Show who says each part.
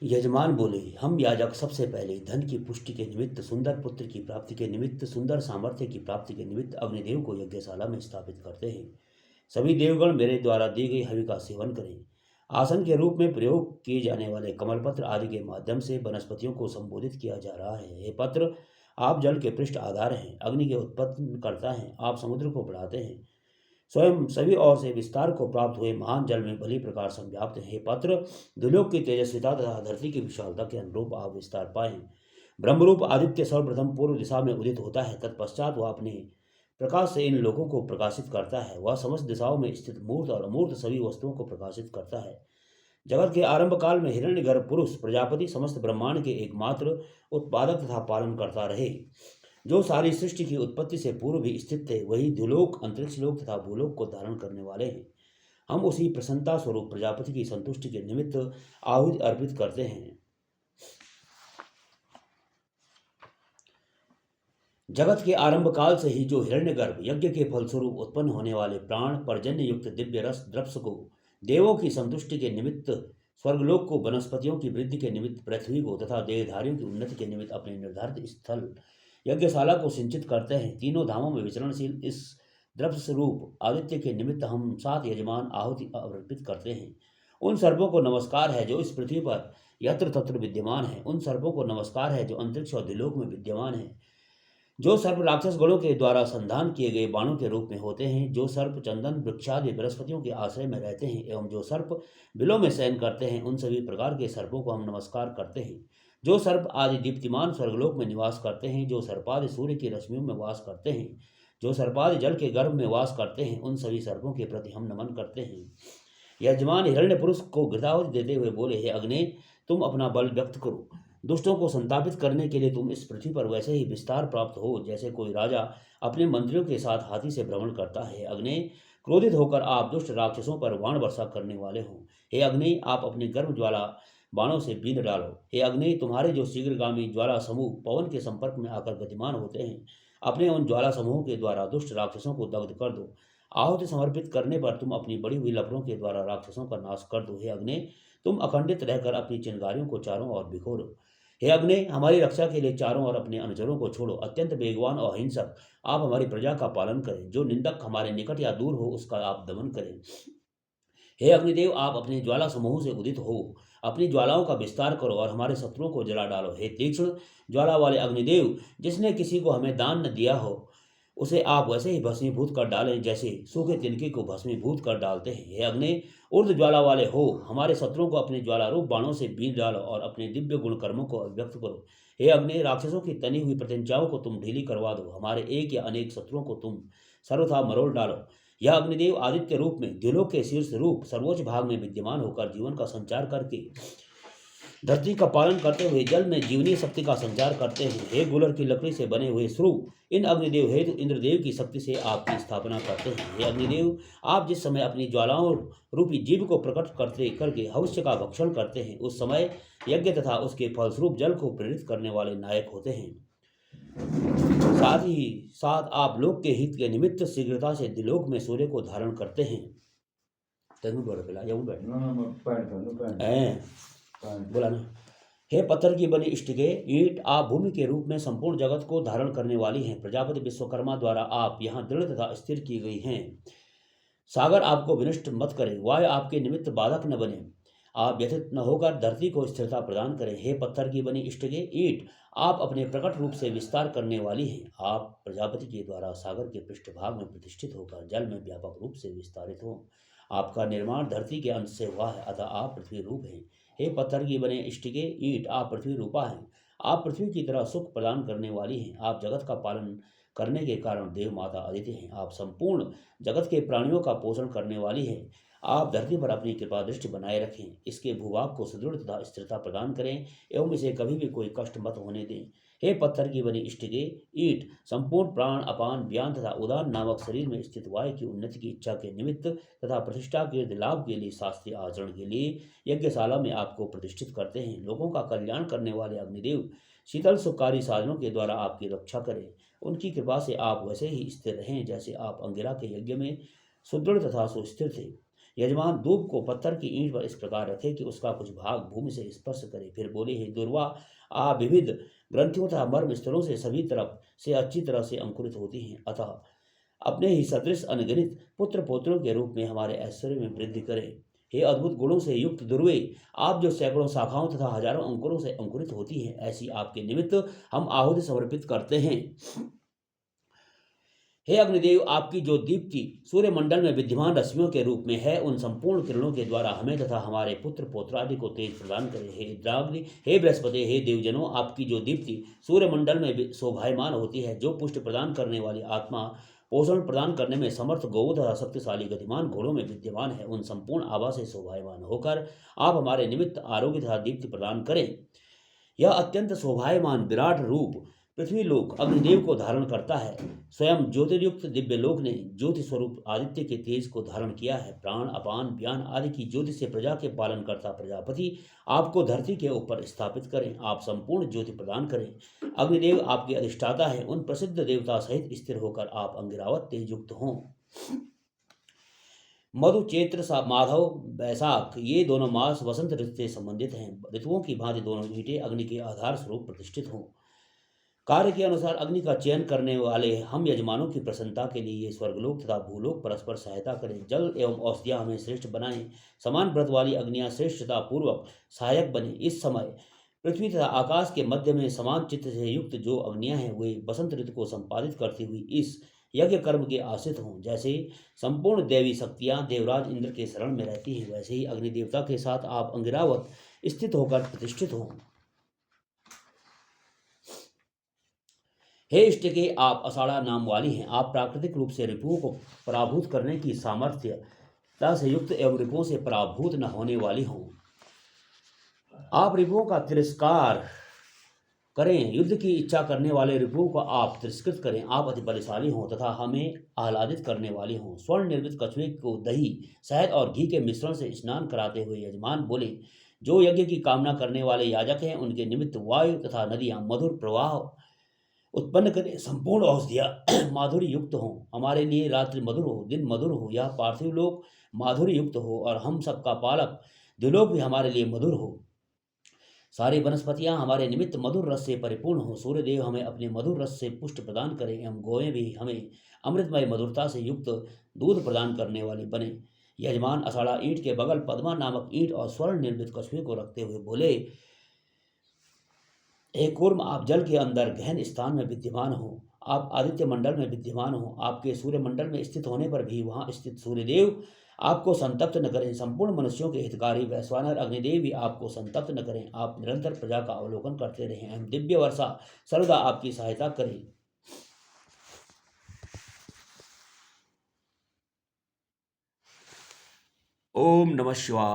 Speaker 1: यजमान बोले, हम याजक सबसे पहले धन की पुष्टि के निमित्त, सुंदर पुत्र की प्राप्ति के निमित्त, सुंदर सामर्थ्य की प्राप्ति के निमित्त अग्निदेव को यज्ञशाला में स्थापित करते हैं। सभी देवगण मेरे द्वारा दी गई हवि का सेवन करें। आसन के रूप में प्रयोग किए जाने वाले कमलपत्र आदि के माध्यम से वनस्पतियों को संबोधित किया जा रहा है। हे पत्र, आप जल के पृष्ठ आधार हैं, अग्नि के उत्पन्न करता है, आप समुद्र को बढ़ाते हैं, स्वयं सभी ओर से विस्तार को प्राप्त हुए महान जल में भली प्रकार संव्याप्त है। हे पत्र, दुर्लोक की तेजस्विता तथा धरती की विशालता के अनुरूप आप विस्तार पाएं। ब्रह्मरूप आदित्य सर्वप्रथम पूर्व दिशा में उदित होता है, तत्पश्चात वह अपने प्रकाश से इन लोगों को प्रकाशित करता है। वह समस्त दिशाओं में स्थित मूर्त और अमूर्त सभी वस्तुओं को प्रकाशित करता है। जगत के आरंभ काल में हिरण्यगर्भ पुरुष प्रजापति समस्त ब्रह्मांड के एकमात्र उत्पादक तथा पालन करता रहे। जो सारी सृष्टि की उत्पत्ति से पूर्व भी स्थित थे, वही द्युलोक, अंतरिक्ष लोक तथा भूलोक को धारण करने वाले हैं। हम उसी प्रसन्नता स्वरूप प्रजापति की संतुष्टि के निमित्त आहुति अर्पित करते हैं। जगत के आरंभ काल से ही जो हिरण्यगर्भ यज्ञ के फलस्वरूप उत्पन्न होने वाले प्राण पर्जन्य युक्त दिव्य रस द्रप्स को देवों की संतुष्टि के निमित्त, स्वर्गलोक को वनस्पतियों की वृद्धि के निमित्त, पृथ्वी को तथा देहधारियों की उन्नति के निमित्त अपने निर्धारित स्थल यज्ञशाला को सिंचित करते हैं। तीनों धामों में विचरणशील इस द्रव्य स्वरूप आदित्य के निमित्त हम 7 यजमान आहुति अर्पित करते हैं। उन सर्पों को नमस्कार है जो इस पृथ्वी पर यत्र तत्र विद्यमान है। उन सर्पों को नमस्कार है जो अंतरिक्ष और द्युलोक में विद्यमान है। जो सर्प राक्षस गणों के द्वारा संधान किए गए बाणों के रूप में होते हैं, जो सर्प चंदन वृक्षादि बृहस्पतियों के आश्रय में रहते हैं, एवं जो सर्प बिलों में शयन करते हैं, उन सभी प्रकार के सर्पों को हम नमस्कार करते हैं। जो सर्प आदि दीप्तिमान स्वर्गलोक में निवास करते हैं, जो सर्पादि सूर्य की रश्मियों में वास करते हैं, जो सर्पादि जल के गर्भ में वास करते हैं, उन सभी सर्पों के प्रति हम नमन करते हैं। यजमान हिरण्य पुरुष को घृताहुति देते हुए बोले, हे अग्नि, तुम अपना बल व्यक्त करो। दुष्टों को संतापित करने के लिए तुम इस पृथ्वी पर वैसे ही विस्तार प्राप्त हो जैसे कोई राजा अपने मंत्रियों के साथ हाथी से भ्रमण करता है। अग्नि, क्रोधित होकर आप दुष्ट राक्षसों पर बाण वर्षा करने वाले हो। हे अग्नि, आप अपने गर्भ ज्वाला बाणों से बीन डालो। हे अग्नि, तुम्हारे जो शीघ्रगामी ज्वाला समूह पवन के संपर्क में आकर गतिमान होते हैं, अपने उन ज्वाला समूहों के द्वारा दुष्ट राक्षसों को दग्ध कर दो। आहुति समर्पित करने पर तुम अपनी बड़ी हुई लपटों के द्वारा राक्षसों का नाश कर दो। हे अग्नि, तुम अखंडित रहकर अपनी चिंगारियों को चारों ओर बिखोरो। हे अग्नि, हमारी रक्षा के लिए चारों ओर अपने अनुचरों को छोड़ो। अत्यंत वेगवान और हिंसक आप हमारी प्रजा का पालन करें। जो निंदक हमारे निकट या दूर हो, उसका आप दमन करें। हे अग्निदेव, आप अपने ज्वाला समूह से उदित हो, अपनी ज्वालाओं का विस्तार करो और हमारे शत्रुओं को जला डालो। हे तीक्ष्ण ज्वाला वाले अग्निदेव, जिसने किसी को हमें दान न दिया हो, उसे आप वैसे ही भस्मीभूत कर डालें जैसे सूखे तिनके को भस्मीभूत कर डालते हैं। हे अग्नि, ऊर्ध्व ज्वाला वाले हो, हमारे शत्रुओं को अपने ज्वालारूप बाणों से बीन डालो और अपने दिव्य गुण कर्मों को अभिव्यक्त करो। हे अग्नि, राक्षसों की तनी हुई प्रत्यंचाओं को तुम ढीली करवा दो। हमारे एक या अनेक शत्रुओं को तुम सर्वथा मरोड़ डालो। यह अग्निदेव आदित्य रूप में द्युलोक के शीर्ष रूप सर्वोच्च भाग में विद्यमान होकर जीवन का संचार करके धरती का पालन करते हुए जल में जीवनीय शक्ति का संचार करते हैं। हे गुलर की लकड़ी से बने हुए स्वरूप, इन अग्निदेव हेतु इंद्रदेव की शक्ति से आपकी स्थापना करते हैं। हे अग्निदेव, आप जिस समय अपनी ज्वालाओं रूपी जीव को प्रकट करते करके हविष्य का भक्षण करते हैं, उस समय यज्ञ तथा उसके फलस्वरूप जल को प्रेरित करने वाले नायक होते हैं। साथ ही साथ आप लोक के हित के निमित्त शीघ्रता से दिलोक में सूर्य को धारण करते हैं। तेनू बोल पिला जाऊं बैठ बोला ना। हे पत्थर की बनी इष्टिके, ईंट, आप भूमि के रूप में संपूर्ण जगत को धारण करने वाली हैं। प्रजापति विश्वकर्मा द्वारा आप यहाँ दृढ़ तथा स्थिर की गई हैं। सागर आपको विनष्ट मत करे, वायु आपके निमित्त बाधक न बने, आप व्यथित न होकर धरती को स्थिरता प्रदान करें। हे पत्थर की बनी इष्टिके, ईंट, आप अपने प्रकट रूप से विस्तार करने वाली हैं। आप प्रजापति के द्वारा सागर के पृष्ठभाग में प्रतिष्ठित होकर जल में व्यापक रूप से विस्तारित हो। आपका निर्माण धरती के अंश से हुआ है, अतः आप पृथ्वी रूप हैं। हे पत्थर की बने इष्टिके, ईंट, आप पृथ्वी रूपा हैं। आप पृथ्वी की तरह सुख प्रदान करने वाली हैं। आप जगत का पालन करने के कारण देव माता अदिति हैं। आप संपूर्ण जगत के प्राणियों का पोषण करने वाली हैं। आप धरती पर अपनी कृपा दृष्टि बनाए रखें, इसके भूभाग को सुदृढ़ तथा स्थिरता प्रदान करें एवं इसे कभी भी कोई कष्ट मत होने दें। हे पत्थर की बनी इष्टिके, ईंट, संपूर्ण प्राण, अपान, व्यान तथा उदान नामक शरीर में स्थित वायु की उन्नति की इच्छा के निमित्त तथा प्रतिष्ठा के लाभ के लिए, शास्त्रीय आचरण के लिए यज्ञशाला में आपको प्रतिष्ठित करते हैं। लोगों का कल्याण करने वाले अग्निदेव शीतल सुखकारी साधनों के द्वारा आपकी रक्षा करें। उनकी कृपा से आप वैसे ही स्थिर रहें जैसे आप अंगिरा के यज्ञ में सुदृढ़ तथा सुस्थिर थे। यजमान धूप को पत्थर की ईंट पर इस प्रकार रखे कि उसका कुछ भाग भूमि से स्पर्श करे। फिर बोले, हे दुर्वा, आप विविध ग्रंथियों तथा मर्म स्तरों से सभी तरफ से अच्छी तरह से अंकुरित होती हैं, अतः अपने ही सदृश अनगिनत पुत्र पौत्रों के रूप में हमारे ऐश्वर्य में वृद्धि करें। हे अद्भुत गुणों से युक्त दुर्वे, आप जो सैकड़ों शाखाओं तथा हजारों अंकुरों से अंकुरित होती हैं, ऐसी आपके निमित्त हम आहुति समर्पित करते हैं। हे अग्निदेव, आपकी जो दीप्ति सूर्यमंडल में विद्यमान रश्मियों के रूप में है, उन संपूर्ण किरणों के द्वारा हमें तथा हमारे पुत्र पौत्रादि को तेज प्रदान करें। हे इंद्राग्नि, हे बृहस्पति, हे देवजनों, आपकी जो दीप्ति सूर्यमंडल में शोभायमान होती है, जो पुष्ट प्रदान करने वाली आत्मा, पोषण प्रदान करने में समर्थ गौ तथा शक्तिशाली गतिमान घोड़ों में विद्यमान है, उन संपूर्ण आभा से शोभायमान होकर आप हमारे निमित्त आरोग्य तथा दीप्ति प्रदान करें। यह अत्यंत शोभायमान विराट रूप पृथ्वी लोक अग्निदेव को धारण करता है। स्वयं ज्योतिर्युक्त दिव्य लोक ने ज्योति स्वरूप आदित्य के तेज को धारण किया है। प्राण, अपान, व्यान आदि की ज्योति से प्रजा के पालन करता प्रजापति आपको धरती के ऊपर स्थापित करें। आप संपूर्ण ज्योति प्रदान करें। अग्निदेव आपके अधिष्ठाता है। उन प्रसिद्ध देवता सहित स्थिर होकर आप अंगिरावत तेजयुक्त हों। मधु, चैत्र, माधव, बैसाख, ये दोनों मास वसंत ऋतु से संबंधित हैं। ऋतुओं की भांति दोनों ईंटें अग्नि के आधार स्वरूप प्रतिष्ठित हों। कार्य के अनुसार अग्नि का चयन करने वाले हम यजमानों की प्रसन्नता के लिए ये स्वर्गलोक तथा भूलोक परस्पर सहायता करें। जल एवं औषधियाँ हमें श्रेष्ठ बनाएं। समान व्रत वाली अग्नियाँ श्रेष्ठता पूर्वक सहायक बने। इस समय पृथ्वी तथा आकाश के मध्य में समान चित्त से युक्त जो अग्नियाँ हैं, वे बसंत ऋतु को संपादित करती हुई इस यज्ञ कर्म के आश्रित हों। जैसे संपूर्ण दैवी शक्तियाँ देवराज इंद्र के शरण में रहती हैं, वैसे ही अग्नि देवता के साथ आप अंगिरावत स्थित होकर प्रतिष्ठित हों। हे इष्टिके, आप अषाढ़ा नाम वाली हैं। आप प्राकृतिक रूप से रिपुओं को पराभूत करने की सामर्थ्यता से युक्त एवं रिपुओं से पराभूत न होने वाली हों। आप रिपुओं का तिरस्कार करें। युद्ध की इच्छा करने वाले रिपुओं को आप तिरस्कृत करें। आप अति बलशाली हों तथा हमें आह्लादित करने वाले हों। स्वर्ण निर्मित कछुए को दही, शहद और घी के मिश्रण से स्नान कराते हुए यजमान बोले, जो यज्ञ की कामना करने वाले याजक हैं, उनके निमित्त वायु तथा नदियाँ मधुर प्रवाह उत्पन्न करें। संपूर्ण औषधियाँ माधुर्य युक्त हों। हमारे लिए रात्रि मधुर हो, दिन मधुर हो, यह पार्थिव लोक माधुर्य युक्त हो और हम सबका पालक द्युलोक भी हमारे लिए मधुर हो। सारी वनस्पतियाँ हमारे निमित्त मधुर रस से परिपूर्ण हो। सूर्यदेव हमें अपने मधुर रस से पुष्ट प्रदान करें एवं गौएं भी हमें अमृतमय मधुरता से युक्त दूध प्रदान करने वाली बने। यजमान अषाढ़ा ईंट के बगल पद्मा नामक ईंट और स्वर्ण निर्मित कछुए को रखते हुए बोले, हे कूर्म, आप जल के अंदर गहन स्थान में विद्यमान हो। आप आदित्य मंडल में विद्यमान हो। आपके सूर्य मंडल में स्थित होने पर भी वहां स्थित सूर्यदेव आपको संतप्त न करें। संपूर्ण मनुष्यों के हितकारी वैश्वानर अग्निदेव भी आपको संतप्त न करें। आप निरंतर प्रजा का अवलोकन करते रहें एवं दिव्य वर्षा सर्वदा आपकी सहायता करें। ओम नमः शिवाय।